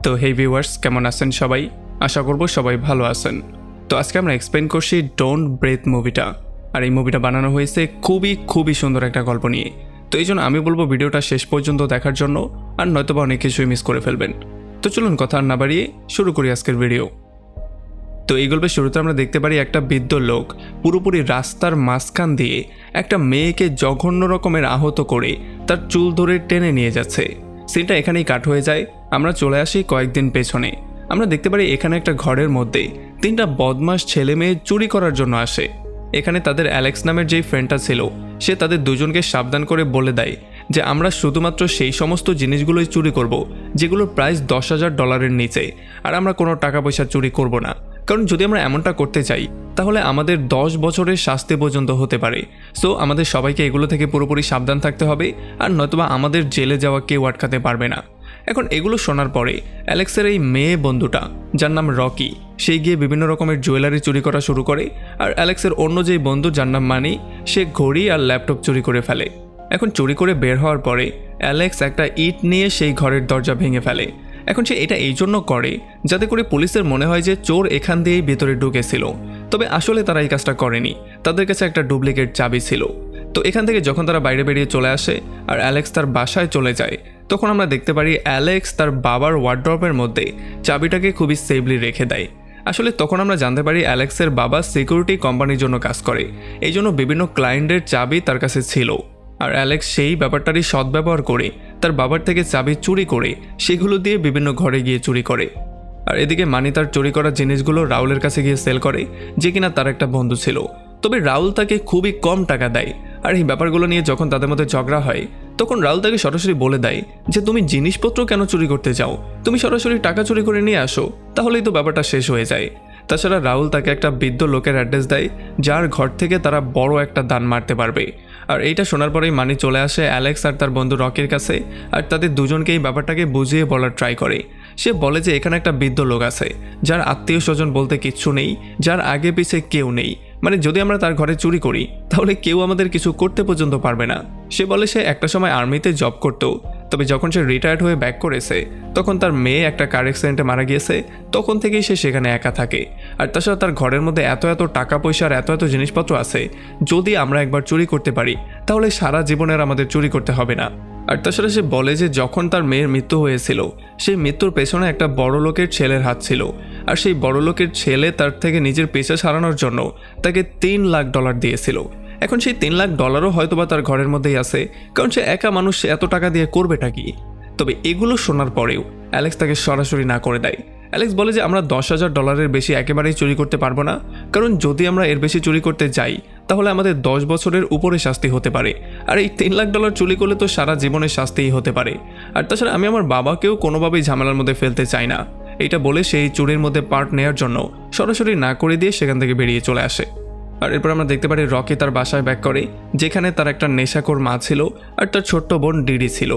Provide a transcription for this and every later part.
তো হেই ভিউয়ার্স, কেমন আছেন সবাই? আশা করব সবাই ভালো আছেন। তো আজকে আমরা এক্সপ্লেন করছি ডোন্ট ব্রেথ মুভিটা। আর এই মুভিটা বানানো হয়েছে খুবই সুন্দর একটা গল্প নিয়ে। তো এই জন্য আমি বলবো ভিডিওটা শেষ পর্যন্ত দেখার জন্য, আর নয়তোবা অনেক কিছুই মিস করে ফেলবেন। তো চলুন কথা আর না বাড়িয়ে শুরু করি আজকের ভিডিও। তো এই গল্পের শুরুতে আমরা দেখতে পারি একটা বৃদ্ধ লোক পুরোপুরি রাস্তার মাঝখান দিয়ে একটা মেয়েকে জঘন্য রকমের আহত করে তার চুল ধরে টেনে নিয়ে যাচ্ছে। সিনটা এখানেই কাট হয়ে যায়। আমরা চলে আসি কয়েকদিন পেছনে। আমরা দেখতে পারি এখানে একটা ঘরের মধ্যে তিনটা বদমাশ ছেলে মেয়ে চুরি করার জন্য আসে। এখানে তাদের অ্যালেক্স নামের যেই ফ্রেন্ডটা ছিল, সে তাদের দুজনকে সাবধান করে বলে দেয় যে আমরা শুধুমাত্র সেই সমস্ত জিনিসগুলোই চুরি করব যেগুলোর প্রাইস $10,000 নিচে, আর আমরা কোনো টাকা পয়সা চুরি করব না। কারণ যদি আমরা এমনটা করতে চাই তাহলে আমাদের 10 বছরের শাস্তি পর্যন্ত হতে পারে। সো আমাদের সবাইকে এগুলো থেকে পুরোপুরি সাবধান থাকতে হবে, আর নয়তোবা আমাদের জেলে যাওয়া কেউ আটকাতে পারবে না। এখন এগুলো শোনার পরে অ্যালেক্সের এই মেয়ে বন্ধুটা, যার নাম রকি, সে গিয়ে বিভিন্ন রকমের জুয়েলারি চুরি করা শুরু করে। আর অ্যালেক্সের অন্য যেই বন্ধু, যার নাম মানি, সে ঘড়ি আর ল্যাপটপ চুরি করে ফেলে। এখন চুরি করে বের হওয়ার পরে অ্যালেক্স একটা ইট নিয়ে সেই ঘরের দরজা ভেঙে ফেলে। এখন সে এটা এই জন্য করে যাতে করে পুলিশের মনে হয় যে চোর এখান দিয়েই ভেতরে ঢুকেছিল। তবে আসলে তারা এই কাজটা করেনি, তাদের কাছে একটা ডুপ্লিকেট চাবি ছিল। তো এখান থেকে যখন তারা বাইরে বেরিয়ে চলে আসে আর অ্যালেক্স তার বাসায় চলে যায়, তখন আমরা দেখতে পারি অ্যালেক্স তার বাবার ওয়ার্ড্রপের মধ্যে চাবিটাকে খুবই সেফলি রেখে দেয়। আসলে তখন আমরা জানতে পারি অ্যালেক্সের বাবা সিকিউরিটি কোম্পানির জন্য কাজ করে, এই জন্য বিভিন্ন ক্লায়েন্টের চাবি তার কাছে ছিল। আর অ্যালেক্স সেই ব্যাপারটারই সদ্ব্যবহার করে তার বাবার থেকে চাবি চুরি করে সেগুলো দিয়ে বিভিন্ন ঘরে গিয়ে চুরি করে। আর এদিকে মানি তার চুরি করা জিনিসগুলো রাউলের কাছে গিয়ে সেল করে, যে কিনা তার একটা বন্ধু ছিল। তবে রাউল তাকে খুবই কম টাকা দেয়। আর এই ব্যাপারগুলো নিয়ে যখন তাদের মধ্যে ঝগড়া হয়, তখন রাউল তাকে সরাসরি বলে দেয় যে তুমি জিনিসপত্র কেন চুরি করতে যাও, তুমি সরাসরি টাকা চুরি করে নিয়ে আসো, তাহলেই তো ব্যাপারটা শেষ হয়ে যায়। তাছাড়া রাউল তাকে একটা বৃদ্ধ লোকের অ্যাড্রেস দেয়, যার ঘর থেকে তারা বড় একটা দান মারতে পারবে। আর এইটা শোনার পরেই মানি চলে আসে অ্যালেক্স আর তার বন্ধু রকির কাছে, আর তাদের দুজনকে এই ব্যাপারটাকে বুঝিয়ে বলার ট্রাই করে। সে বলে যে এখানে একটা বৃদ্ধ লোক আছে, যার আত্মীয় স্বজন বলতে কিচ্ছু নেই, যার আগে পিছে কেউ নেই। মানে যদি আমরা তার ঘরে চুরি করি তাহলে কেউ আমাদের কিছু করতে পর্যন্ত পারবে না। সে বলে সে একটা সময় আর্মিতে জব করতো, তবে যখন সে রিটায়ার্ড হয়ে ব্যাক করেছে তখন তার মেয়ে একটা কার অ্যাক্সিডেন্টে মারা গিয়েছে। তখন থেকেই সে সেখানে একা থাকে। আর তাছাড়া তার ঘরের মধ্যে এত টাকা পয়সা আর এত জিনিসপত্র আছে, যদি আমরা একবার চুরি করতে পারি তাহলে সারা জীবনের আমাদের চুরি করতে হবে না। আর তাছাড়া সে বলে যে যখন তার মেয়ের মৃত্যু হয়েছিল, সেই মৃত্যুর পেছনে একটা বড় লোকের ছেলের হাত ছিল। আর সেই বড় লোকের ছেলে তার থেকে নিজের পেশা সারানোর জন্য তাকে $3 লাখ দিয়েছিল। এখন সেই $3 লাখ হয়তোবা তার ঘরের মধ্যেই আছে, কারণ সে একা মানুষ, এত টাকা দিয়ে করবেটা কি? তবে এগুলো শোনার পরেও অ্যালেক্স তাকে সরাসরি না করে দেয়। অ্যালেক্স বলে যে আমরা $10,000 বেশি একেবারেই চুরি করতে পারবো না, কারণ যদি আমরা এর বেশি চুরি করতে যাই তাহলে আমাদের 10 বছরের উপরে শাস্তি হতে পারে। আর এই $3 লাখ চুরি করলে তো সারা জীবনের শাস্তিই হতে পারে। আর তাছাড়া আমি আমার বাবাকেও কোনোভাবেই ঝামেলার মধ্যে ফেলতে চাই না। এইটা বলে সেই চুরির মধ্যে পার্ট নেওয়ার জন্য সরাসরি না করে দিয়ে সেখান থেকে বেরিয়ে চলে আসে। আর এরপর আমরা দেখতে পারি রকি তার বাসায় ব্যাক করে, যেখানে তার একটা নেশাখোর মা ছিল আর তার ছোট্ট বোন ডিডি ছিল।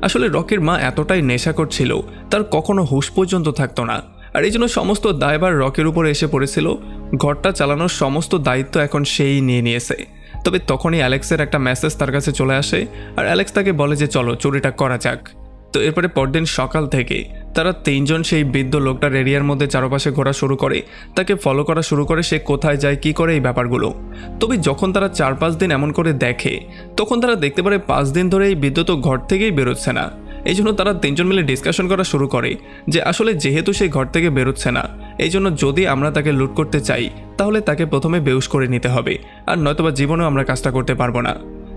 আসলে রকির মা এতটাই নেশাখোর ছিল, তার কখনো হুঁশ পর্যন্ত থাকতো না। আর এই জন্য সমস্ত দায়ভার রকির উপরে এসে পড়েছিল। ঘরটা চালানোর সমস্ত দায়িত্ব এখন সেই নিয়ে নিয়েছে। তবে তখনই অ্যালেক্সের একটা মেসেজ তার কাছে চলে আসে, আর অ্যালেক্স তাকে বলে যে চলো চুরিটা করা যাক। তো এরপরে পরদিন সকাল থেকে তারা তিনজন সেই বৃদ্ধ লোকটার এরিয়ার মধ্যে চারপাশে ঘোরা শুরু করে, তাকে ফলো করা শুরু করে সে কোথায় যায় কি করে এই ব্যাপারগুলো। তবে যখন তারা 4-5 দিন এমন করে দেখে, তখন তারা দেখতে পারে 5 দিন ধরে এই বৃদ্ধ তো ঘর থেকেই বেরোচ্ছে না। এই জন্য তারা তিনজন মিলে ডিসকাশন করা শুরু করে যে আসলে যেহেতু সেই ঘর থেকে বেরোচ্ছে না, এই জন্য যদি আমরা তাকে লুট করতে চাই তাহলে তাকে প্রথমে বেহুশ করে নিতে হবে, আর নয়তোবা জীবনেও আমরা কাজটা করতে পারবো না।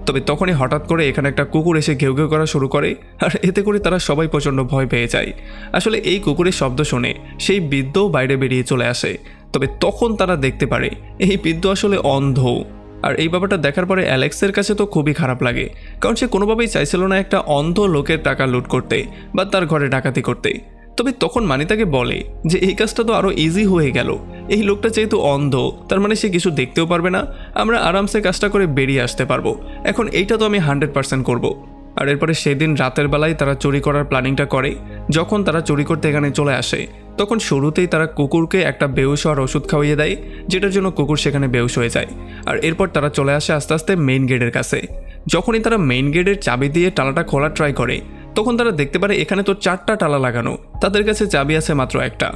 তবে তখনই হঠাৎ করে এখানে একটা কুকুর এসে ঘেউ ঘেউ করা শুরু করে, আর এতে করে তারা সবাই প্রচণ্ড ভয় পেয়ে যায়। আসলে এই কুকুরের শব্দ শুনে সেই বৃদ্ধও বাইরে বেরিয়ে চলে আসে। তবে তখন তারা দেখতে পারে এই বৃদ্ধ আসলে অন্ধ। আর এই ব্যাপারটা দেখার পরে অ্যালেক্সের কাছে তো খুবই খারাপ লাগে, কারণ সে কোনোভাবেই চাইছিল না একটা অন্ধ লোকের টাকা লুট করতে বা তার ঘরে ডাকাতি করতে। তবে তখন মানি তাকে বলে যে এই কাজটা তো আরও ইজি হয়ে গেল, এই লোকটা যেহেতু অন্ধ তার মানে সে কিছু দেখতেও পারবে না, আমরা আরামসে কাজটা করে বেরিয়ে আসতে পারবো। এখন এইটা তো আমি 100% করব। আর এরপরে সেদিন রাতের বেলায় তারা চুরি করার প্ল্যানিংটা করে। যখন তারা চুরি করতে এখানে চলে আসে, তখন শুরুতেই তারা কুকুরকে একটা বেহুশ হওয়ার ওষুধ খাওয়িয়ে দেয়, যেটার জন্য কুকুর সেখানে বেহুশ হয়ে যায়। আর এরপর তারা চলে আসে আস্তে আস্তে মেইন গেটের কাছে। যখনই তারা মেইন গেটের চাবি দিয়ে টালাটা খোলার ট্রাই করে, তখন তারা দেখতে পারে এখানে তো 4টা তালা লাগানো, তাদের কাছে চাবি আছে মাত্র একটা।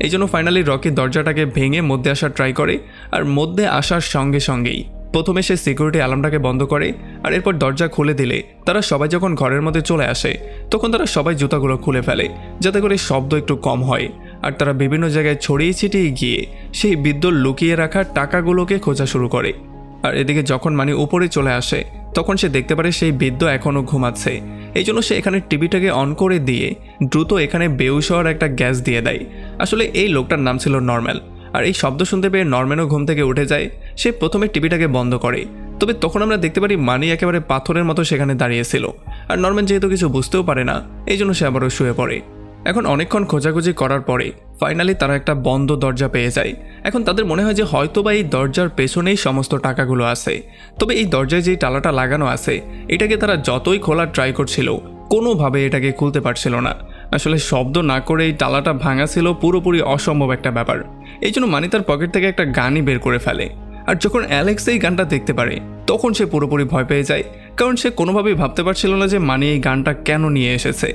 এই জন্য ফাইনালি রকি দরজাটাকে ভেঙে মধ্যে আসার ট্রাই করে, আর মধ্যে আসার সঙ্গে সঙ্গেই প্রথমে সে সিকিউরিটি অ্যালার্মটাকে বন্ধ করে, আর এরপর দরজা খুলে দিলে তারা সবাই যখন ঘরের মধ্যে চলে আসে তখন তারা সবাই জুতাগুলো খুলে ফেলে যাতে করে শব্দ একটু কম হয়। আর তারা বিভিন্ন জায়গায় ছড়িয়ে ছিটিয়ে গিয়ে সেই বিদ্যুৎ লুকিয়ে রাখা টাকাগুলোকে খোঁজা শুরু করে। আর এদিকে যখন মানি উপরে চলে আসে তখন সে দেখতে পারে সেই বৃদ্ধ এখনও ঘুমাচ্ছে। এই জন্য সে এখানে টিভিটাকে অন করে দিয়ে দ্রুত এখানে বেহুশ হওয়ার একটা গ্যাস দিয়ে দেয়। আসলে এই লোকটার নাম ছিল নর্ম্যাল। আর এই শব্দ শুনতে পেয়ে নর্ম্যানও ঘুম থেকে উঠে যায়। সে প্রথমে টিভিটাকে বন্ধ করে, তবে তখন আমরা দেখতে পারি মানি একেবারে পাথরের মতো সেখানে দাঁড়িয়েছিল। আর নর্ম্যান যেহেতু কিছু বুঝতেও পারে না, এই জন্য সে আবারও শুয়ে পড়ে। এখন অনেকক্ষণ খোঁজাখুঁজি করার পরে ফাইনালি তারা একটা বন্ধ দরজা পেয়ে যায়। এখন তাদের মনে হয় যে হয়তোবা এই দরজার পেছনেই সমস্ত টাকাগুলো আছে। তবে এই দরজায় যেই তালাটা লাগানো আছে এটাকে তারা যতই খোলার ট্রাই করছিল কোনোভাবে এটাকে খুলতে পারছিল না। আসলে শব্দ না করে এই তালাটা ভাঙা ছিল পুরোপুরি অসম্ভব একটা ব্যাপার। এই জন্য মানি তার পকেট থেকে একটা গানই বের করে ফেলে। আর যখন অ্যালেক্স এই গানটা দেখতে পারে তখন সে পুরোপুরি ভয় পেয়ে যায়, কারণ সে কোনোভাবেই ভাবতে পারছিল না যে মানি এই গানটা কেন নিয়ে এসেছে।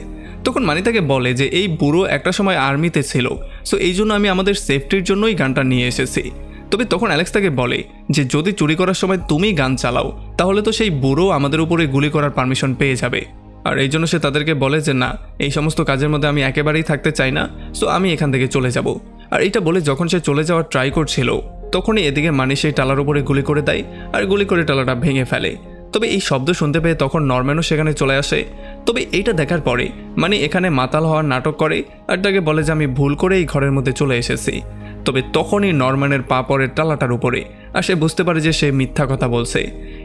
তখন মানি তাকে বলে যে এই বুড়ো একটা সময় আর্মিতে ছিল, সো এই জন্য আমি আমাদের সেফটির জন্যই গানটা নিয়ে এসেছি। তবে তখন অ্যালেক্স তাকে বলে যে যদি চুরি করার সময় তুমি গান চালাও তাহলে তো সেই বুড়ো আমাদের উপরে গুলি করার পারমিশন পেয়ে যাবে। আর এই জন্য সে তাদেরকে বলে যে না, এই সমস্ত কাজের মধ্যে আমি একেবারেই থাকতে চাই না, সো আমি এখান থেকে চলে যাব। আর এইটা বলে যখন সে চলে যাওয়ার ট্রাই করছিল তখনই এদিকে মানি সেই টালার উপরে গুলি করে দেয়, আর গুলি করে টালাটা ভেঙে ফেলে। তবে এই শব্দ শুনতে পেয়ে তখন নর্ম্যানও সেখানে চলে আসে। তবে এইটা দেখার পরে মানে এখানে মাতাল হওয়ার নাটক করে, আর তাকে বলে যে আমি ভুল করে এই ঘরের মধ্যে চলে এসেছি। তবে তখনই নর্ম্যানের পা পড়ে টালাটার উপরে, আর সে বুঝতে পারে যে সে মিথ্যা কথা বলছে।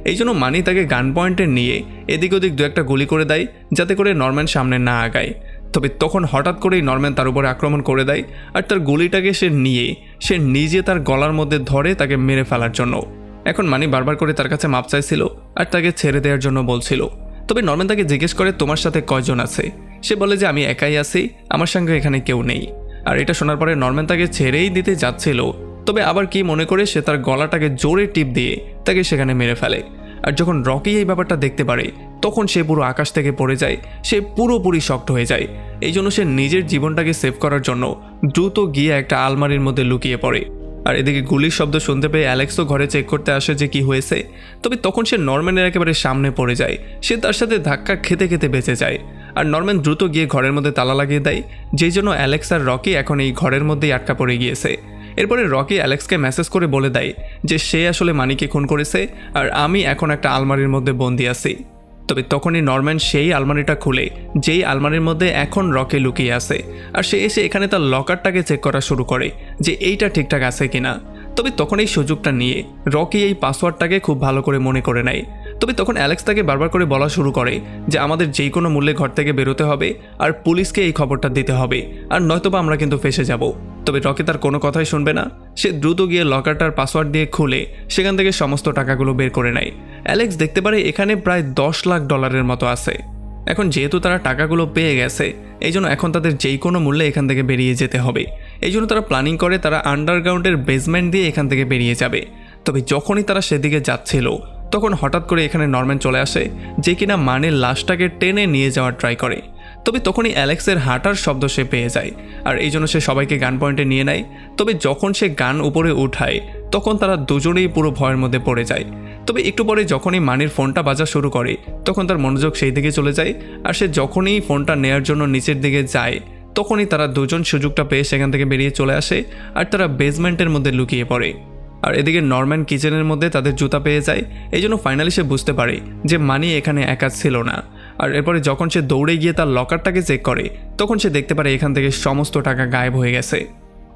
এই জন্য মানি তাকে গান পয়েন্টে নিয়ে এদিক ওদিক দু একটা গুলি করে দেয় যাতে করে নর্ম্যান সামনে না আগায়। তবে তখন হঠাৎ করেই নর্ম্যান তার উপরে আক্রমণ করে দেয়, আর তার গুলিটাকে সে নিজে তার গলার মধ্যে ধরে তাকে মেরে ফেলার জন্য। এখন মানি বারবার করে তার কাছে মাপ চাইছিল আর তাকে ছেড়ে দেওয়ার জন্য বলছিল। তবে নর্ম্যান তাকে জিজ্ঞেস করে তোমার সাথে কয়জন আছে। সে বলে যে আমি একাই আছি, আমার সঙ্গে এখানে কেউ নেই। আর এটা শোনার পরে নর্ম্যান তাকে ছেড়েই দিতে যাচ্ছিল, তবে আবার কি মনে করে সে তার গলাটাকে জোরে টিপ দিয়ে তাকে সেখানে মেরে ফেলে। আর যখন রকি এই ব্যাপারটা দেখতে পারে তখন সে পুরো আকাশ থেকে পড়ে যায়, সে পুরোপুরি শক্ট হয়ে যায়। এই জন্য সে নিজের জীবনটাকে সেভ করার জন্য দ্রুত গিয়ে একটা আলমারির মধ্যে লুকিয়ে পড়ে। আর এদিকে গুলির শব্দ শুনতে পেয়ে অ্যালেক্সও ঘরে চেক করতে আসে যে কি হয়েছে। তবে তখন সে নর্ম্যানের একেবারে সামনে পড়ে যায়, সে তার সাথে ধাক্কা খেতে খেতে বেঁচে যায়। আর নর্ম্যান দ্রুত গিয়ে ঘরের মধ্যে তালা লাগিয়ে দেয়, যেই জন্য অ্যালেক্স আর রকি এখন এই ঘরের মধ্যেই আটকা পড়ে গিয়েছে। এরপরে রকি অ্যালেক্সকে মেসেজ করে বলে দেয় যে সে আসলে মানিকে খুন করেছে, আর আমি এখন একটা আলমারির মধ্যে বন্দি আছি। তবে তখনই নর্ম্যান সেই আলমারিটা খুলে যেই আলমারির মধ্যে এখন রকি লুকিয়ে আছে, আর সে এসে এখানে তার লকারটাকে চেক করা শুরু করে যে এইটা ঠিকঠাক আছে কিনা। তবে তখন এই সুযোগটা নিয়ে রকি এই পাসওয়ার্ডটাকে খুব ভালো করে মনে করে নেয়। তবে তখন অ্যালেক্স তাকে বারবার করে বলা শুরু করে যে আমাদের যেই কোনো মূল্যে ঘর থেকে বেরোতে হবে, আর পুলিশকে এই খবরটা দিতে হবে, আর নয়তোবা আমরা কিন্তু ফেসে যাব। তবে রকি তার কোনো কথাই শুনবে না, সে দ্রুত গিয়ে লকারটার পাসওয়ার্ড দিয়ে খুলে সেখান থেকে সমস্ত টাকাগুলো বের করে নেয়। অ্যালেক্স দেখতে পারে এখানে প্রায় $10 লাখ মতো আছে। এখন যেহেতু তারা টাকাগুলো পেয়ে গেছে এই জন্য এখন তাদের যেই কোনো মূল্যে এখান থেকে বেরিয়ে যেতে হবে। এই জন্য তারা প্ল্যানিং করে তারা আন্ডারগ্রাউন্ডের বেসমেন্ট দিয়ে এখান থেকে বেরিয়ে যাবে। তবে যখনই তারা সেদিকে যাচ্ছিল তখন হঠাৎ করে এখানে নর্ম্যান চলে আসে, যে কিনা মানির লাশটাকে টেনে নিয়ে যাওয়ার ট্রাই করে। তবে তখনই অ্যালেক্সের হাঁটার শব্দ সে পেয়ে যায়, আর এই জন্য সে সবাইকে গান পয়েন্টে নিয়ে নেয়। তবে যখন সে গান উপরে উঠায় তখন তারা দুজনেই পুরো ভয়ের মধ্যে পড়ে যায়। তবে একটু পরে যখনই মানির ফোনটা বাজা শুরু করে তখন তার মনোযোগ সেই দিকে চলে যায়, আর সে যখনই ফোনটা নেয়ার জন্য নিচের দিকে যায় তখনই তারা দুজন সুযোগটা পেয়ে সেখান থেকে বেরিয়ে চলে আসে, আর তারা বেসমেন্টের মধ্যে লুকিয়ে পড়ে। আর এদিকে নর্ম্যান কিচেনের মধ্যে তাদের জুতা পেয়ে যায়। এই জন্য ফাইনালি সে বুঝতে পারে যে মানি এখানে একা ছিল না। আর এরপরে যখন সে দৌড়ে গিয়ে তার লকারটাকে চেক করে তখন সে দেখতে পারে এখান থেকে সমস্ত টাকা গায়েব হয়ে গেছে।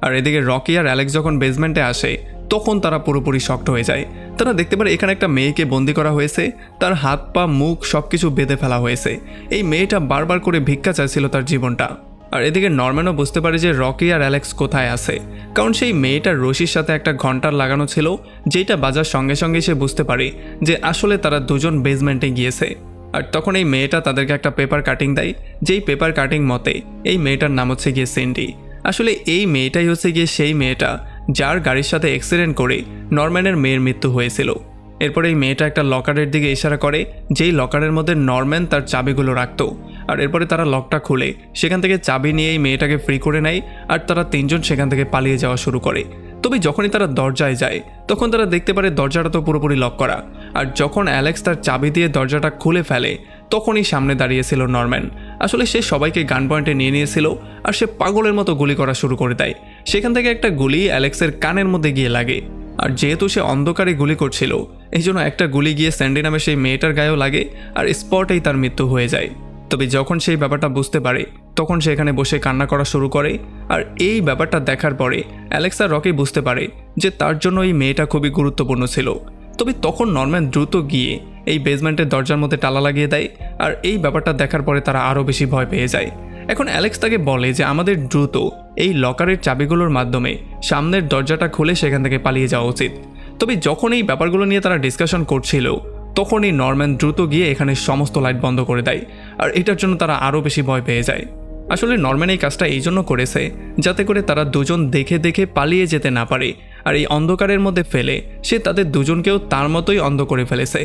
আর এদিকে রকি আর অ্যালেক্স যখন বেসমেন্টে আসে তখন তারা পুরোপুরি শক্ট হয়ে যায়। তারা দেখতে পারে এখানে একটা মেয়েকে বন্দি করা হয়েছে, তার হাত পা মুখ সবকিছু বেঁধে ফেলা হয়েছে। এই মেয়েটা বারবার করে ভিক্ষা চাইছিল তার জীবনটা। আর এদিকে নর্ম্যানও বুঝতে পারে যে রকি আর অ্যালেক্স কোথায় আছে, কারণ সেই মেয়েটার রশির সাথে একটা ঘন্টার লাগানো ছিল, যেটা বাজার সঙ্গে সঙ্গে সে বুঝতে পারে যে আসলে তারা দুজন বেসমেন্টে গিয়েছে। আর তখন এই মেয়েটা তাদেরকে একটা পেপার কাটিং দেয়, যেই পেপার কাটিং মতে এই মেয়েটার নাম হচ্ছে গিয়ে সিন্ডি। আসলে এই মেয়েটাই হচ্ছে গিয়ে সেই মেয়েটা যার গাড়ির সাথে অ্যাক্সিডেন্ট করে নর্ম্যানের মেয়ের মৃত্যু হয়েছিল। এরপরে এই মেয়েটা একটা লকারের দিকে ইশারা করে, যেই লকারের মধ্যে নর্ম্যান তার চাবিগুলো রাখত। আর এরপরে তারা লকটা খুলে সেখান থেকে চাবি নিয়ে এই মেয়েটাকে ফ্রি করে নেয় আর তারা তিনজন সেখান থেকে পালিয়ে যাওয়া শুরু করে। তবে যখনই তারা দরজায় যায় তখন তারা দেখতে পারে দরজাটা তো পুরোপুরি লক করা। আর যখন অ্যালেক্স তার চাবি দিয়ে দরজাটা খুলে ফেলে তখনই সামনে দাঁড়িয়েছিল নরম্যান। আসলে সে সবাইকে গান পয়েন্টে নিয়ে নিয়েছিল আর সে পাগলের মতো গুলি করা শুরু করে দেয়। সেখান থেকে একটা গুলি অ্যালেক্সের কানের মধ্যে গিয়ে লাগে। আর যেহেতু সে অন্ধকারে গুলি করছিল এই জন্য একটা গুলি গিয়ে স্যান্ডি নামে সেই মেয়েটার গায়েও লাগে আর স্পটেই তার মৃত্যু হয়ে যায়। তবে যখন সেই ব্যাপারটা বুঝতে পারে তখন সে এখানে বসে কান্না করা শুরু করে। আর এই ব্যাপারটা দেখার পরে অ্যালেক্স আর রকি বুঝতে পারে যে তার জন্য এই মেয়েটা খুবই গুরুত্বপূর্ণ ছিল। তবে তখন নরম্যান দ্রুত গিয়ে এই বেসমেন্টের দরজার মধ্যে তালা লাগিয়ে দেয়। আর এই ব্যাপারটা দেখার পরে তারা আরও বেশি ভয় পেয়ে যায়। এখন অ্যালেক্স তাকে বলে যে আমাদের দ্রুত এই লকারের চাবিগুলোর মাধ্যমে সামনের দরজাটা খুলে সেখান থেকে পালিয়ে যাওয়া উচিত। তবে যখন এই ব্যাপারগুলো নিয়ে তারা ডিসকাশন করছিল তখনই নরম্যান দ্রুত গিয়ে এখানে সমস্ত লাইট বন্ধ করে দেয়। আর এটার জন্য তারা আরও বেশি ভয় পেয়ে যায়। আসলে নরম্যান এই কাজটা এই জন্য করেছে যাতে করে তারা দুজন দেখে দেখে পালিয়ে যেতে না পারে। আর এই অন্ধকারের মধ্যে ফেলে সে তাদের দুজনকেও তার মতোই অন্ধ করে ফেলেছে।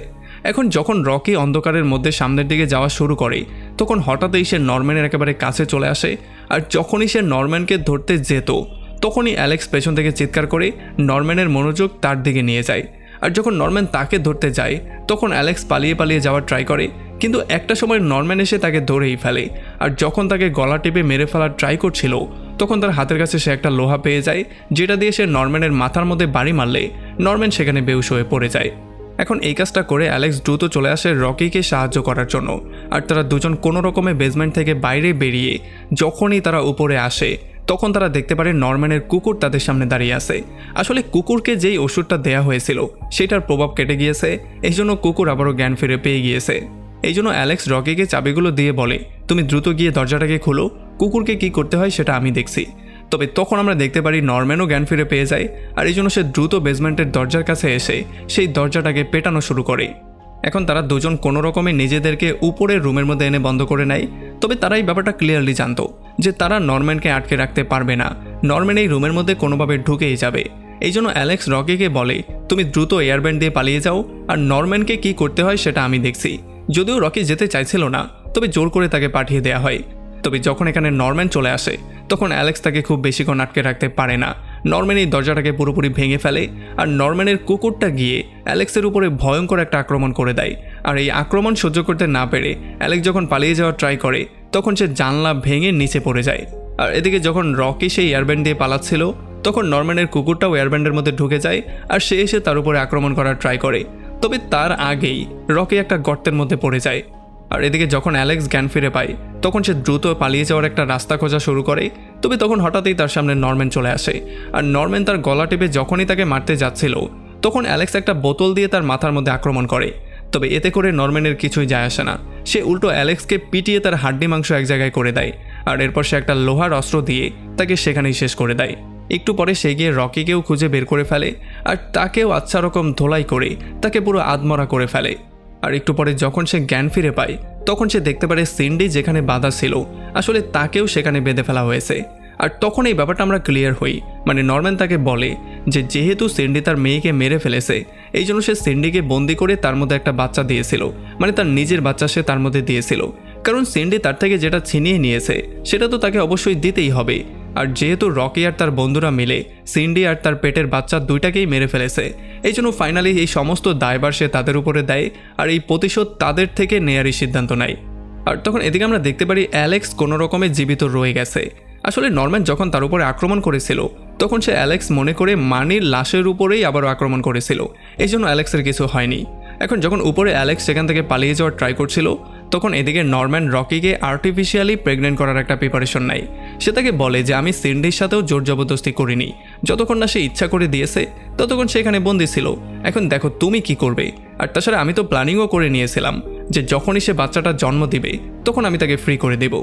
এখন যখন রকি অন্ধকারের মধ্যে সামনের দিকে যাওয়া শুরু করে তখন হঠাৎই সে নরম্যানের একেবারে কাছে চলে আসে। আর যখনই সে নরম্যানকে ধরতে যেত তখনই অ্যালেক্স পেছন থেকে চিৎকার করে নরম্যানের মনোযোগ তার দিকে নিয়ে যায়। আর যখন নরম্যান তাকে ধরতে যায় তখন অ্যালেক্স পালিয়ে পালিয়ে যাওয়ার ট্রাই করে, কিন্তু একটা সময় নরম্যান এসে তাকে ধরেই ফেলে। আর যখন তাকে গলা টিপে মেরে ফেলার ট্রাই করছিল তখন তার হাতের কাছে সে একটা লোহা পেয়ে যায়, যেটা দিয়ে সে নরম্যানের মাথার মধ্যে বাড়ি মারলে নরম্যান সেখানে বেহুশ হয়ে পড়ে যায়। এখন এই কাজটা করে অ্যালেক্স দ্রুত চলে আসে রকিকে সাহায্য করার জন্য। আর তারা দুজন কোনো রকমে বেসমেন্ট থেকে বাইরে বেরিয়ে যখনই তারা উপরে আসে তখন তারা দেখতে পারে নরম্যানের কুকুর তাদের সামনে দাঁড়িয়ে আছে। আসলে কুকুরকে যেই ওষুধটা দেয়া হয়েছিল সেটার প্রভাব কেটে গিয়েছে, এই জন্য কুকুর আবারও জ্ঞান ফিরে পেয়ে গিয়েছে। এই জন্য অ্যালেক্স রকিকে চাবিগুলো দিয়ে বলে তুমি দ্রুত গিয়ে দরজাটাকে খোলো, কুকুরকে কি করতে হয় সেটা আমি দেখছি। তবে তখন আমরা দেখতে পারি নরম্যানও জ্ঞান ফিরে পেয়ে যায়। আর এই জন্য সে দ্রুত বেসমেন্টের দরজার কাছে এসে সেই দরজাটাকে পেটানো শুরু করে। এখন তারা দুজন কোনো রকমে নিজেদেরকে উপরের রুমের মধ্যে এনে বন্ধ করে নেয়। তবে তারা এই ব্যাপারটা ক্লিয়ারলি জানতো যে তারা নরম্যানকে আটকে রাখতে পারবে না, নরম্যান এই রুমের মধ্যে কোনোভাবে ঢুকেই যাবে। এই জন্য অ্যালেক্স রকিকে বলে তুমি দ্রুত এয়ারব্যান্ড দিয়ে পালিয়ে যাও, আর নরম্যানকে কি করতে হয় সেটা আমি দেখছি। যদিও রকি যেতে চাইছিল না তবে জোর করে তাকে পাঠিয়ে দেওয়া হয়। তবে যখন এখানে নরম্যান চলে আসে তখন অ্যালেক্স তাকে খুব বেশিক্ষণ আটকে রাখতে পারে না। নরম্যান এই দরজাটাকে পুরোপুরি ভেঙে ফেলে আর নরম্যানের কুকুরটা গিয়ে অ্যালেক্সের উপরে ভয়ঙ্কর একটা আক্রমণ করে দেয়। আর এই আক্রমণ সহ্য করতে না পেরে অ্যালেক্স যখন পালিয়ে যাওয়ার ট্রাই করে তখন সে জানলা ভেঙে নিচে পড়ে যায়। আর এদিকে যখন রকি সেই এয়ারব্যান্ড দিয়ে পালাচ্ছিল তখন নরম্যানের কুকুরটাও এয়ারব্যান্ডের মধ্যে ঢুকে যায় আর সে এসে তার উপরে আক্রমণ করার ট্রাই করে। তবে তার আগেই রকি একটা গর্তের মধ্যে পড়ে যায়। আর এদিকে যখন অ্যালেক্স জ্ঞান ফিরে পায় তখন সে দ্রুত পালিয়ে যাওয়ার একটা রাস্তা খোঁজা শুরু করে। তবে তখন হঠাৎই তার সামনে নরম্যান চলে আসে। আর নরম্যান তার গলা টিপে যখনই তাকে মারতে যাচ্ছিল তখন অ্যালেক্স একটা বোতল দিয়ে তার মাথার মধ্যে আক্রমণ করে। তবে এতে করে নরম্যানের কিছুই যায় আসে না, সে উল্টো অ্যালেক্সকে পিটিয়ে তার হাড্ডি মাংস এক জায়গায় করে দেয়। আর এরপর সে একটা লোহার অস্ত্র দিয়ে তাকে সেখানেই শেষ করে দেয়। একটু পরে সে গিয়ে রকিকেও খুঁজে বের করে ফেলে আর তাকেও আচ্ছা রকম ধোলাই করে তাকে পুরো আধমরা করে ফেলে। আর একটু পরে যখন সে জ্ঞান ফিরে পায় তখন সে দেখতে পারে সিন্ডি যেখানে বাঁধা ছিল আসলে তাকেও সেখানে বেঁধে ফেলা হয়েছে। আর তখন এই ব্যাপারটা আমরা ক্লিয়ার হই, মানে নরম্যান তাকে বলে যে যেহেতু সিন্ডি তার মেয়েকে মেরে ফেলেছে এই জন্য সে সিন্ডিকে বন্দি করে তার মধ্যে একটা বাচ্চা দিয়েছিল, মানে তার নিজের বাচ্চা সে তার মধ্যে দিয়েছিল। কারণ সিন্ডি তার থেকে যেটা ছিনিয়ে নিয়েছে সেটা তো তাকে অবশ্যই দিতেই হবে। আর যেহেতু রকি আর তার বন্ধুরা মিলে সিন্ডি আর তার পেটের বাচ্চা দুইটাকেই মেরে ফেলেছে এই জন্য ফাইনালি এই সমস্ত দায়ভার সে তাদের উপরে দেয় আর এই প্রতিশোধ তাদের থেকে নেয়ারই সিদ্ধান্ত নেয়। আর তখন এদিকে আমরা দেখতে পারি অ্যালেক্স কোনো রকমে জীবিত রয়ে গেছে। আসলে নরম্যান যখন তার উপরে আক্রমণ করেছিল তখন সে অ্যালেক্স মনে করে মানির লাশের উপরেই আবারও আক্রমণ করেছিল, এই জন্য অ্যালেক্সের কিছু হয়নি। এখন যখন উপরে অ্যালেক্স সেখান থেকে পালিয়ে যাওয়ার ট্রাই করছিল তখন এদিকে নরম্যান রকিকে আর্টিফিশিয়ালি প্রেগনেন্ট করার একটা প্রিপারেশন নেয়। সে তাকে বলে যে আমি সিন্ডির সাথেও জোর জবরদস্তি করিনি, যতক্ষণ না সে ইচ্ছা করে দিয়েছে ততক্ষণ সে এখানে বন্দি ছিল, এখন দেখো তুমি কি করবে। আর তাছাড়া আমি তো প্ল্যানিংও করে নিয়েছিলাম যে যখনই সে বাচ্চাটা জন্ম দিবে তখন আমি তাকে ফ্রি করে দেব।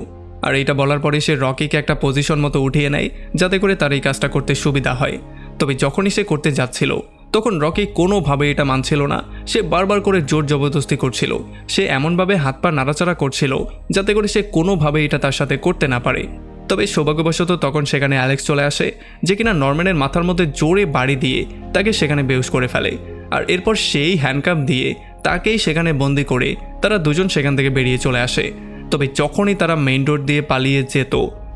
আর এইটা বলার পরে সে রকিকে একটা পজিশন মতো উঠিয়ে নেয় যাতে করে তার এই কাজটা করতে সুবিধা হয়। তবে যখনই সে করতে যাচ্ছিল তখন রকি কোনোভাবে এটা মানছিল না, সে বারবার করে জোর জবরদস্তি করছিল। সে এমনভাবে হাত পা নাড়াচাড়া করছিল যাতে করে সে কোনোভাবে এটা তার সাথে করতে না পারে। তবে সৌভাগ্যবশত তখন সেখানে অ্যালেক্স চলে আসে যে কিনা নরম্যানের মাথার মধ্যে জোরে বাড়ি দিয়ে তাকে সেখানে বেহুশ করে ফেলে। আর এরপর সেই হ্যান্ডকাপ দিয়ে তাকেই সেখানে বন্দি করে তারা দুজন সেখান থেকে বেরিয়ে চলে আসে। তবে যখনই তারা মেইন রোড দিয়ে পালিয়ে যেত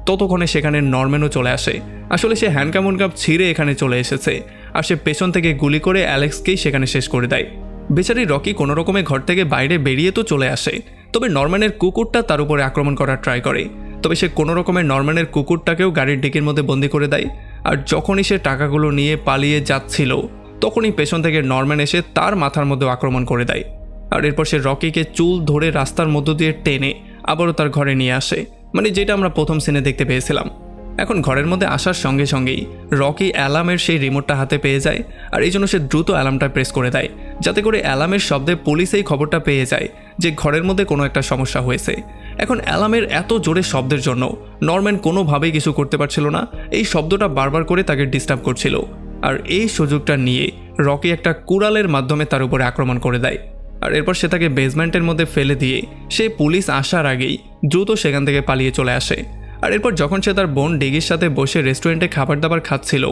ততক্ষণে সেখানে নরম্যানও চলে আসে। আসলে সে হ্যান্ডকাপ ছিঁড়ে এখানে চলে এসেছে আর সে পেছন থেকে গুলি করে অ্যালেক্সকেই সেখানে শেষ করে দেয়। বেচারি রকি কোনো রকমে ঘর থেকে বাইরে বেরিয়ে তো চলে আসে, তবে নরম্যানের কুকুরটা তার উপরে আক্রমণ করার ট্রাই করে। তবে সে কোনো রকমে নরম্যানের কুকুরটাকেও গাড়ির ডিকির মধ্যে বন্দি করে দেয়। আর যখনই সে টাকাগুলো নিয়ে পালিয়ে যাচ্ছিল তখনই পেছন থেকে নরম্যান এসে তার মাথার মধ্যে আক্রমণ করে দেয়। আর এরপর সে রকিকে চুল ধরে রাস্তার মধ্য দিয়ে টেনে আবারও তার ঘরে নিয়ে আসে, মানে যেটা আমরা প্রথম সিনে দেখতে পেয়েছিলাম। এখন ঘরের মধ্যে আসার সঙ্গে সঙ্গেই রকি অ্যালার্মের সেই রিমোটটা হাতে পেয়ে যায়, আর এই জন্য সে দ্রুত অ্যালার্মটা প্রেস করে দেয় যাতে করে অ্যালার্মের শব্দে পুলিশ এই খবরটা পেয়ে যায় যে ঘরের মধ্যে কোনো একটা সমস্যা হয়েছে। এখন অ্যালার্মের এত জোরে শব্দের জন্য নরম্যান কোনোভাবেই কিছু করতে পারছিল না, এই শব্দটা বারবার করে তাকে ডিস্টার্ব করছিল। আর এই সুযোগটা নিয়ে রকি একটা কুড়ালের মাধ্যমে তার উপরে আক্রমণ করে দেয়। আর এরপর সে তাকে বেসমেন্টের মধ্যে ফেলে দিয়ে সে পুলিশ আসার আগেই দ্রুত সেখান থেকে পালিয়ে চলে আসে। আর এরপর যখন সে তার বোন ডিগির সাথে বসে রেস্টুরেন্টে খাবার দাবার খাচ্ছিল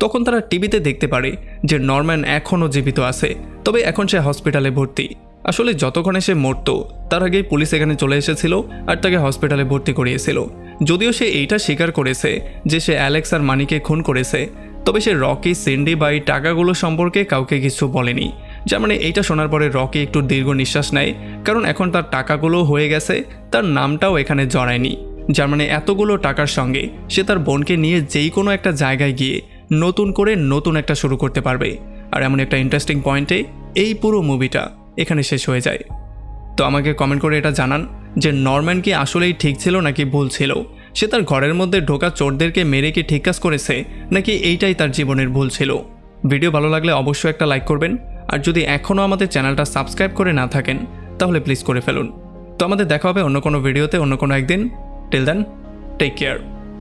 তখন তারা টিভিতে দেখতে পারে যে নরম্যান এখনও জীবিত আছে, তবে এখন সে হসপিটালে ভর্তি। আসলে যতক্ষণে সে মরত তার আগেই পুলিশ এখানে চলে এসেছিল আর তাকে হসপিটালে ভর্তি করিয়েছিল। যদিও সে এইটা স্বীকার করেছে যে সে অ্যালেক্স আর মানিকে খুন করেছে, তবে সে রকি, সিন্ডি বা এই টাকাগুলো সম্পর্কে কাউকে কিছু বলেনি। যার মানে এইটা শোনার পরে রকি একটু দীর্ঘ নিঃশ্বাস নেয়, কারণ এখন তার টাকাগুলো হয়ে গেছে, তার নামটাও এখানে জড়ায়নি। যার মানে এতগুলো টাকার সঙ্গে সে তার বোনকে নিয়ে যেই কোনো একটা জায়গায় গিয়ে নতুন একটা শুরু করতে পারবে। আর এমন একটা ইন্টারেস্টিং পয়েন্টে এই পুরো মুভিটা এখানে শেষ হয়ে যায়। তো আমাকে কমেন্ট করে এটা জানান যে নরম্যান কি আসলেই ঠিক ছিল নাকি ভুল ছিল? সে তার ঘরের মধ্যে ঢোকা চোরদেরকে মেরে কি ঠিক কাজ করেছে, নাকি এইটাই তার জীবনের ভুল ছিল? ভিডিও ভালো লাগলে অবশ্যই একটা লাইক করবেন, আর যদি এখনও আমাদের চ্যানেলটা সাবস্ক্রাইব করে না থাকেন তাহলে প্লিজ করে ফেলুন। তো আমাদের দেখা হবে অন্য কোনো ভিডিওতে অন্য কোনো একদিন। Till then, take care.